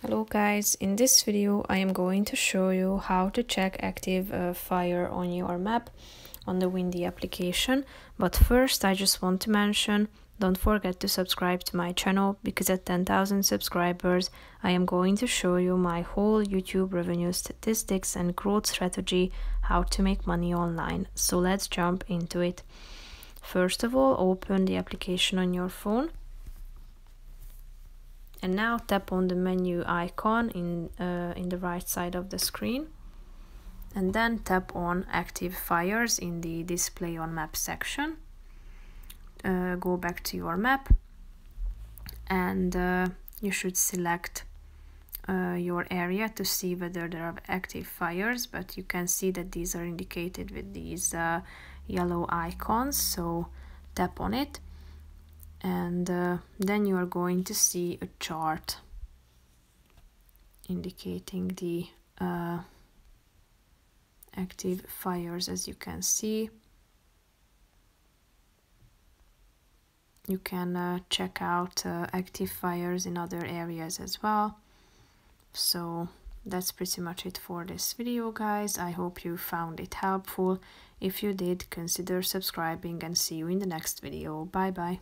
Hello guys, in this video I am going to show you how to check active fire on your map on the Windy application. But first I just want to mention, don't forget to subscribe to my channel, because at 10,000 subscribers I am going to show you my whole YouTube revenue statistics and growth strategy, how to make money online. So let's jump into it. First of all, open the application on your phone. And now tap on the menu icon in the right side of the screen, and then tap on active fires in the display on map section. Go back to your map, and you should select your area to see whether there are active fires, but you can see that these are indicated with these yellow icons, so tap on it. And then you are going to see a chart indicating the active fires. As you can see, you can check out active fires in other areas as well. So that's pretty much it for this video, guys. I hope you found it helpful. If you did, consider subscribing, and see you in the next video. Bye bye.